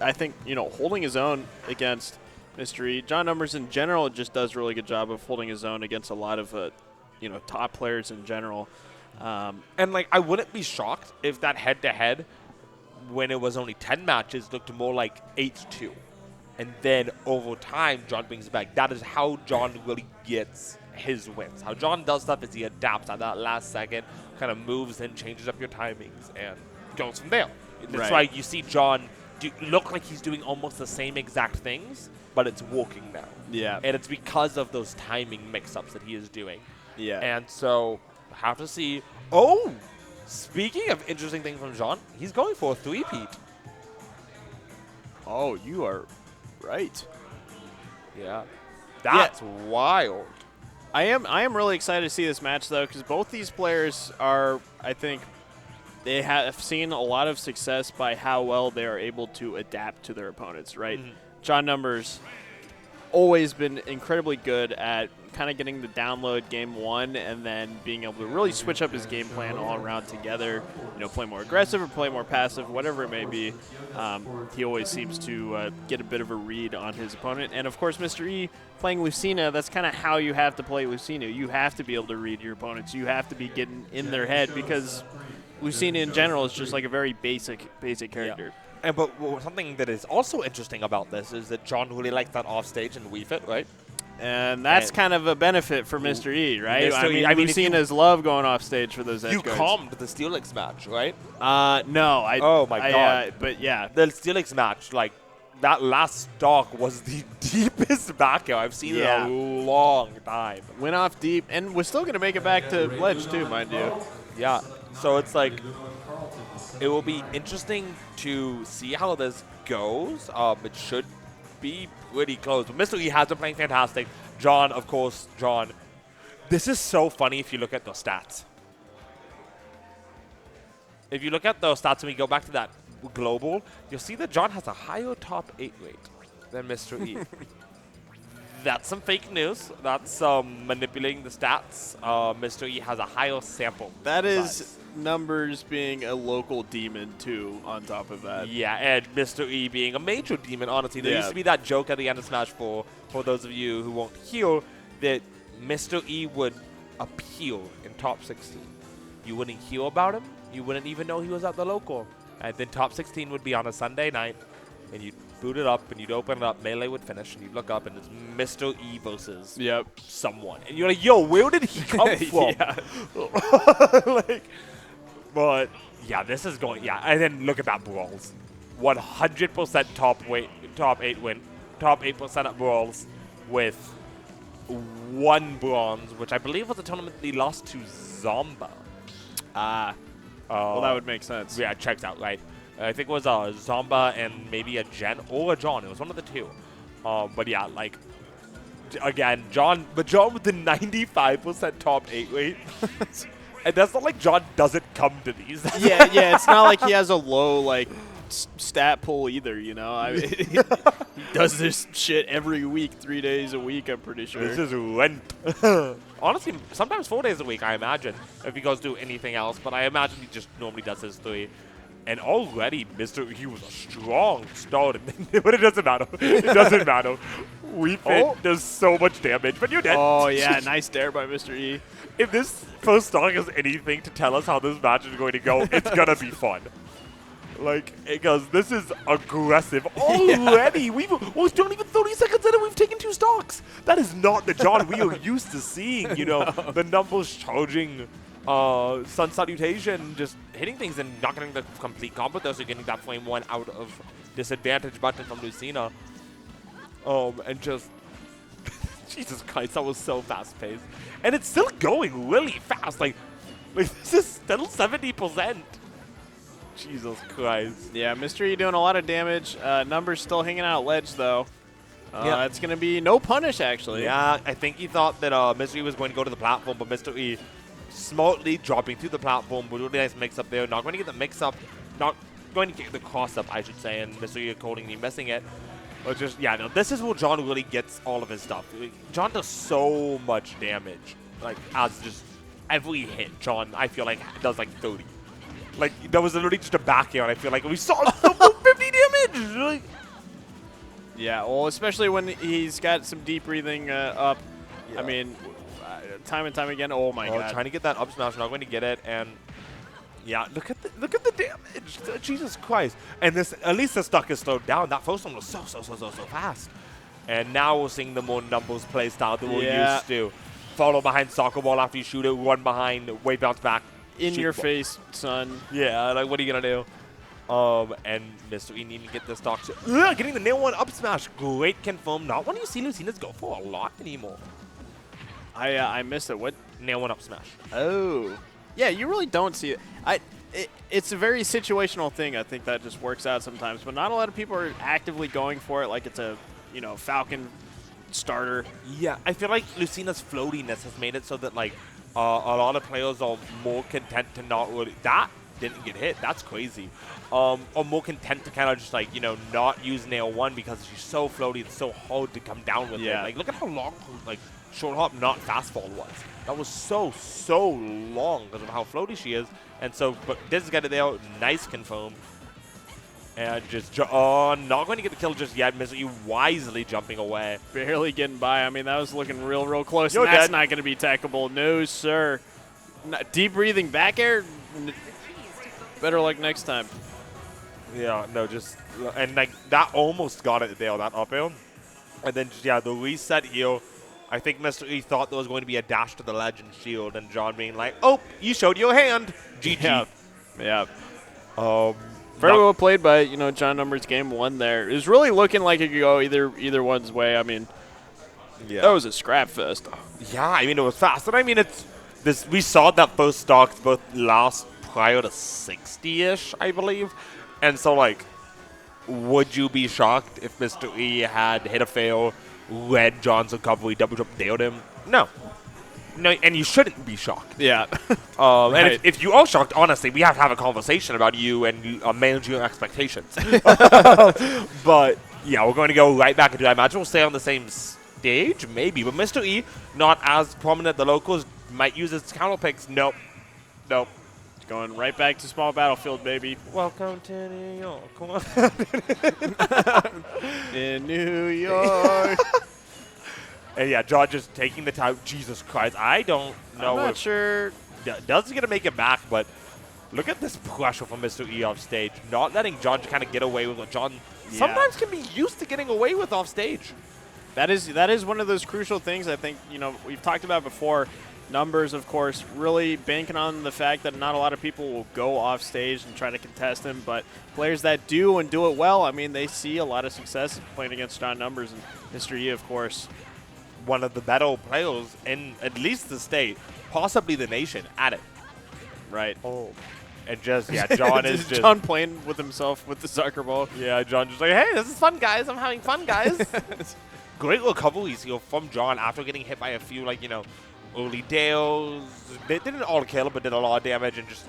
I think, you know, holding his own against Mr. E. John Numbers in general just does a really good job of holding his own against a lot of, you know, top players in general. And, like, I wouldn't be shocked if that head-to-head, when it was only 10 matches, looked more like 8-2. And then over time, John brings it back. That is how John really gets his wins. How John does stuff is he adapts at that last second, kind of moves and changes up your timings, and goes from there. That's why you see John look like he's doing almost the same exact things, but it's working now. Yeah. And it's because of those timing mix-ups that he is doing. Yeah. And so, have to see. Oh! Speaking of interesting things from John, he's going for a three-peat. Oh, you are right. Yeah. That's wild. I am really excited to see this match, though, because both these players are, I think, they have seen a lot of success by how well they are able to adapt to their opponents, right? Mm-hmm. John Numbers always been incredibly good at kind of getting the download game one and then being able to really switch up his game plan all around together, you know, play more aggressive or play more passive, whatever it may be. He always seems to get a bit of a read on his opponent. And, of course, Mr. E playing Lucina, that's kind of how you have to play Lucina. You have to be able to read your opponents. You have to be getting in their head because Lucina in general is just like a very basic character. Yeah. And but something that is also interesting about this is that John really likes that offstage and Wii Fit, right? And that's kind of a benefit for Mr. E, right? Mr. E, I mean, Lucina's love going off stage for those edge You guards. calmed the Steelix match, right? No. Oh, my God. But, yeah. The Steelix match, like, that last stock was the deepest back air I've seen in a long time. Went off deep and was still going to make it back to ledge, too, mind you. Yeah. So it's like, it will be interesting to see how this goes. It should be pretty close. But Mr. E has been playing fantastic. John, of course, this is so funny if you look at the stats. If you look at those stats and we go back to that global, you'll see that John has a higher top 8 rate than Mr. E. That's some fake news. That's manipulating the stats. Mr. E has a higher sample. That is Numbers being a local demon, too, on top of that. Yeah, and Mr. E being a major demon, honestly. There used to be that joke at the end of Smash 4, for those of you who won't hear, that Mr. E would appear in top 16. You wouldn't hear about him. You wouldn't even know he was at the local. And then top 16 would be on a Sunday night, and you'd boot it up, and you'd open it up, Melee would finish, and you'd look up, and it's Mr. E versus someone. And you're like, yo, where did he come from? But, yeah, this is going, and then look at that Brawls. 100% top 8 win, top 8% at Brawls with 1 bronze, which I believe was a tournament he lost to Zomba. Well, that would make sense. Yeah, it checks out, right? I think it was a Zomba and maybe a Jen or a John. It was one of the two. But yeah, like, again, John with the 95% top 8 rate. And that's not like John doesn't come to these. yeah, it's not like he has a low, like, stat pool either, you know? I mean, he does this shit every week, 3 days a week, I'm pretty sure. This is rent. Honestly, sometimes 4 days a week, I imagine, if he goes do anything else. But I imagine he just normally does his 3. And already, he was a strong start. But it doesn't matter. It doesn't matter. Wii Fit does so much damage, but you're dead. Oh, yeah, nice dare by Mr. E. If this first stock is anything to tell us how this match is going to go, it's going to be fun. Like, because this is aggressive already. We're not even 30 seconds in and we've taken 2 stocks. That is not the John we are used to seeing, you know, the numbers charging, Sun Salutation, just hitting things and not getting the complete combo, though, so getting that Flame 1 out of disadvantage button from Lucina. And just, Jesus Christ, that was so fast-paced. And it's still going really fast. Like this is still 70%. Jesus Christ. Yeah, Mr. E doing a lot of damage. Numbers still hanging out ledge, though. Yeah. It's going to be no punish, actually. Yeah, I think he thought that Mr. E was going to go to the platform, but Mr. E smartly dropping through the platform with a really nice mix-up there. Not going to get the mix-up, not going to get the cross-up, I should say, and Mr. E accordingly missing it. But just, yeah, no, this is where John really gets all of his stuff. John does so much damage. Like, as just every hit, John, I feel like, does like 30. Like, that was literally just a back air, and I feel like we saw 50 damage! Yeah, well, especially when he's got some deep breathing up. Yeah. I mean, time and time again. Oh my god! Trying to get that up smash, not going to get it, and yeah, look at the damage. Jesus Christ! And this, at least the stock is slowed down. That first one was so fast, and now we're seeing the more numbers play style that we're used to. Follow behind soccer ball after you shoot it, run behind, wave bounce back. In your face, son. Yeah, like what are you gonna do? And Mr. E needing to get the stock. Getting the nail one up smash. Great confirm. Not one you see Lucina's go for a lot anymore. I missed it. What? Nail one up smash. Oh. Yeah, you really don't see it. It's a very situational thing. I think that just works out sometimes, but not a lot of people are actively going for it like it's a, Falcon starter. Yeah, I feel like Lucina's floatiness has made it so that like a lot of players are more content to not really that didn't get hit. That's crazy. Or more content to kind of just like not use nail one because she's so floaty. It's so hard to come down with it. Like look at how long like short hop not fast fall was. That was so long because of how floaty she is. And so, but this got it there. Nice confirm. And just, not going to get the kill just yet. Mr. E wisely jumping away. Barely getting by. I mean, that was looking real close. You're And that's dead. not going to be tackable. No, sir. Deep breathing back air. Better luck next time. Yeah, no, just, and like that almost got it there, that up air. And then, just, yeah, the reset here. I think Mr. E thought there was going to be a dash to the ledge and shield, and John being like, oh, you showed your hand. GG. Yeah. Very well played by, John Numbers game one there. It was really looking like it could go either one's way. I mean, that was a scrap fest. Yeah, I mean, it was fast. And I mean, we saw that both stocks both last prior to 60-ish, I believe. And so, like, would you be shocked if Mr. E had hit a fail, read John's recovery, double jump, nailed him? No. No, and you shouldn't be shocked. Yeah. And if you are shocked, honestly, we have to have a conversation about you and manage your expectations. But, yeah, we're going to go right back into that match. We'll stay on the same stage, maybe. But Mr. E, not as prominent. The locals might use his counter picks. Nope. Going right back to small battlefield, baby. Welcome to New York. Come on. In New York. And yeah, John just taking the time. Jesus Christ, I don't know. I'm not sure. Doesn't get to make it back, but look at this pressure from Mr. E off stage. Not letting John kind of get away with what John sometimes can be used to getting away with off stage. That is one of those crucial things I think, we've talked about before. Numbers, of course, really banking on the fact that not a lot of people will go off stage and try to contest him, but players that do and do it well, I mean, they see a lot of success playing against John Numbers and Mr. E, of course. One of the better players in at least the state, possibly the nation, at it. Right. Oh. And just, yeah, John is just... John playing with himself with the soccer ball. Yeah, John just like, hey, this is fun, guys. I'm having fun, guys. Great recoveries from John after getting hit by a few, like, early Dales. They didn't all kill, but did a lot of damage, and just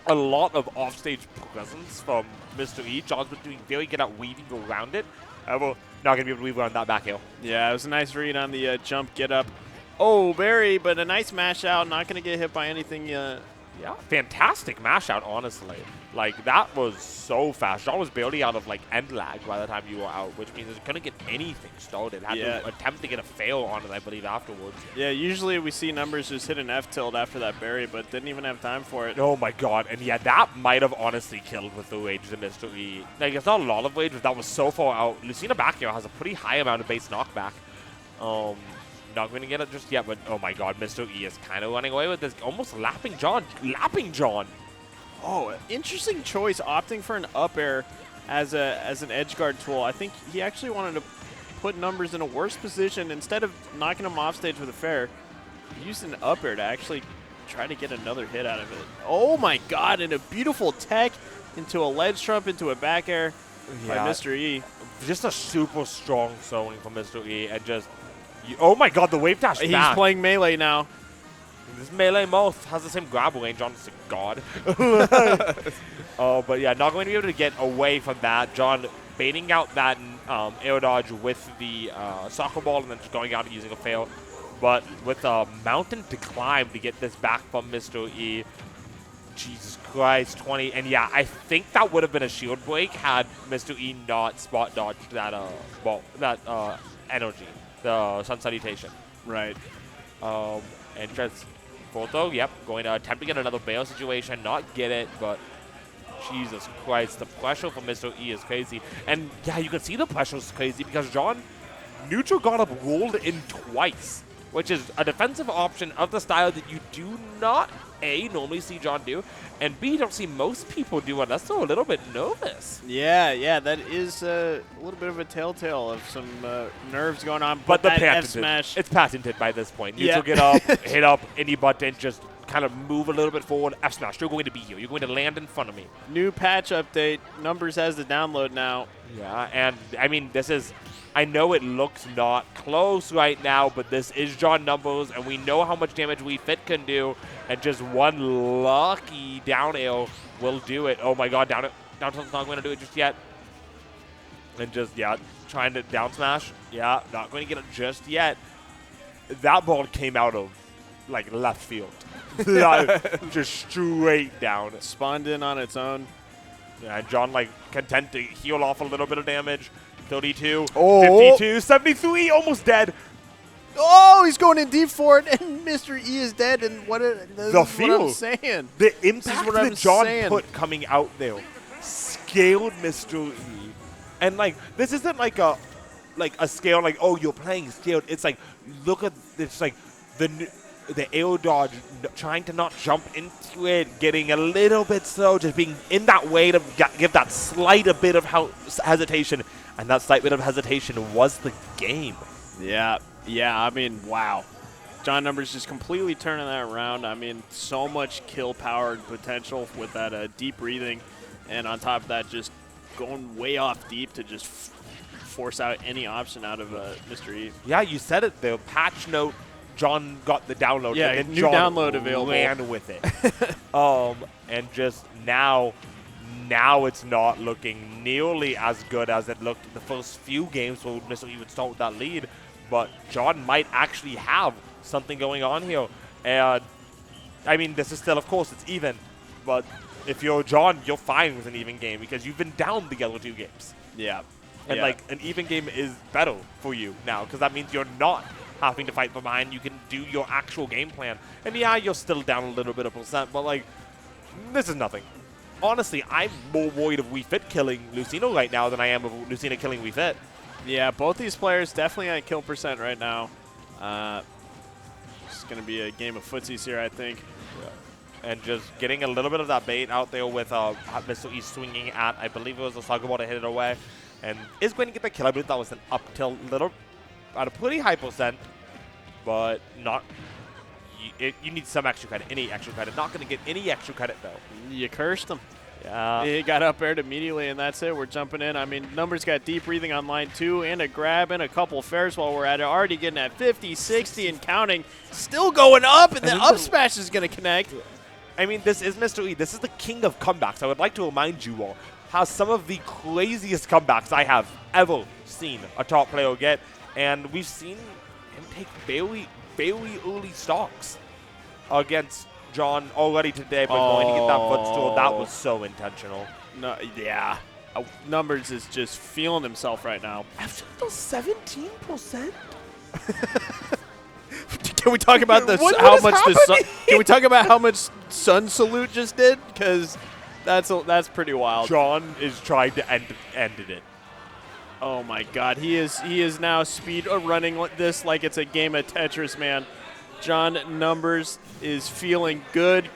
a lot of offstage presence from Mr. E. John's been doing very good at weaving around it. However, not going to be able to weave around that back hill. Yeah, it was a nice read on the jump get up. Oh, Barry, but a nice mash out. Not going to get hit by anything. Yeah, fantastic mash out, honestly. Like, that was so fast. John was barely out of, like, end lag by the time you were out, which means he couldn't get anything started. Had to attempt to get a fail on it, I believe, afterwards. Yeah, usually we see Numbers just hit an F tilt after that Barry, but didn't even have time for it. Oh, my God. And, yeah, that might have honestly killed with the rage of Mr. E. Like, it's not a lot of rage, but that was so far out. Lucina back here has a pretty high amount of base knockback. Not going to get it just yet, but, oh, my God, Mr. E is kind of running away with this. Almost lapping John. Oh, interesting choice, opting for an up air as an edge guard tool. I think he actually wanted to put Numbers in a worse position. Instead of knocking him off stage with a fair, he used an up air to actually try to get another hit out of it. Oh my God, and a beautiful tech into a ledge trump, into a back air by Mr. E. Just a super strong throwing from Mr. E, and just, oh my God, the wave dash He's back. playing melee now. This melee mouth has the same grab range on. It's a god. But yeah, not going to be able to get away from that. John baiting out that air dodge with the soccer ball and then just going out and using a fail. But with a mountain to climb to get this back from Mr. E. Jesus Christ, 20. And yeah, I think that would have been a shield break had Mr. E not spot dodged that energy, the Sun Salutation. Right. And just Photo, yep, going to attempt to get another bail situation, not get it, but Jesus Christ, the pressure from Mr. E is crazy. And yeah, you can see the pressure is crazy because John neutral got up rolled in twice, which is a defensive option of the style that you do not, A, normally see John do, and B, don't see most people do unless they're a little bit nervous. Yeah, that is a little bit of a telltale of some nerves going on. But the that patented, F smash, it's patented by this point. Yeah. Neutral get up, hit up any button, just kind of move a little bit forward. F smash, you're going to be here. You're going to land in front of me. new patch update. Numbers has the download now. Yeah, and I mean, this is, I know it looks not close right now, but this is John Numbers, and we know how much damage We Fit can do, and just one lucky down air will do it. Oh my god, down tilt's not going to do it just yet. And just, yeah, trying to down smash. Yeah, not going to get it just yet. That ball came out of, like, left field. Just straight down. Spawned in on its own. Yeah, and John, like, content to heal off a little bit of damage. 32, Oh. 52, 73, almost dead. Oh, he's going in deep for it, and Mr. E is dead. And this is what feel. I'm saying. The impact what that I'm John saying. put coming out there scaled Mr. E. And, like, this isn't like a scale like, oh, you're playing scaled. It's like, look at, it's like the air dodge, trying to not jump into it, getting a little bit slow, just being in that way to give that slight a bit of hesitation. And that slight bit of hesitation was the game. Yeah, I mean, wow. John Numbers just completely turning that around. I mean, so much kill power and potential with that deep breathing. And on top of that, just going way off deep to just force out any option out of Mr. E. Yeah, you said it there. Patch note, John got the download. Yeah, and then new John download available. Ran with it. And just now it's not looking nearly as good as it looked in the first few games where Mr. E would start with that lead. But John might actually have something going on here. And, I mean, this is still, of course, it's even. But if you're John, you're fine with an even game because you've been down the other two games. Yeah. And, yeah. like, an even game is better for you now because that means you're not having to fight from behind. You can do your actual game plan. And, yeah, you're still down a little bit of percent, but, like, this is nothing. Honestly, I'm more worried of We Fit killing Lucina right now than I am of Lucina killing We Fit. Yeah, both these players definitely on kill percent right now. It's going to be a game of footsies here, I think. Yeah. And just getting a little bit of that bait out there with Mr. E swinging at, I believe it was a Saga ball to hit it away. And is going to get the kill. I believe that was an up tilt little, at a pretty high percent, but not. You need some extra credit, any extra credit. Not going to get any extra credit, though. You cursed him. Yeah. He got up aired immediately, and that's it. We're jumping in. I mean, Numbers got deep breathing on line 2 and a grab and a couple fairs while we're at it. Already getting at 50, 60, and counting. Still going up, and then up smash is going to connect. I mean, this is Mr. E. This is the king of comebacks. I would like to remind you all how some of the craziest comebacks I have ever seen a top player get. And we've seen him take very early stocks against John already today, but going to get that footstool, that was so intentional. No, yeah. Numbers is just feeling himself right now. After the 17%? Can we talk about Can we talk about how much Sun Salute just did? Because that's pretty wild. John is trying to end it. Oh my God, he is now speed running this like it's a game of Tetris, man. John Numbers is feeling good.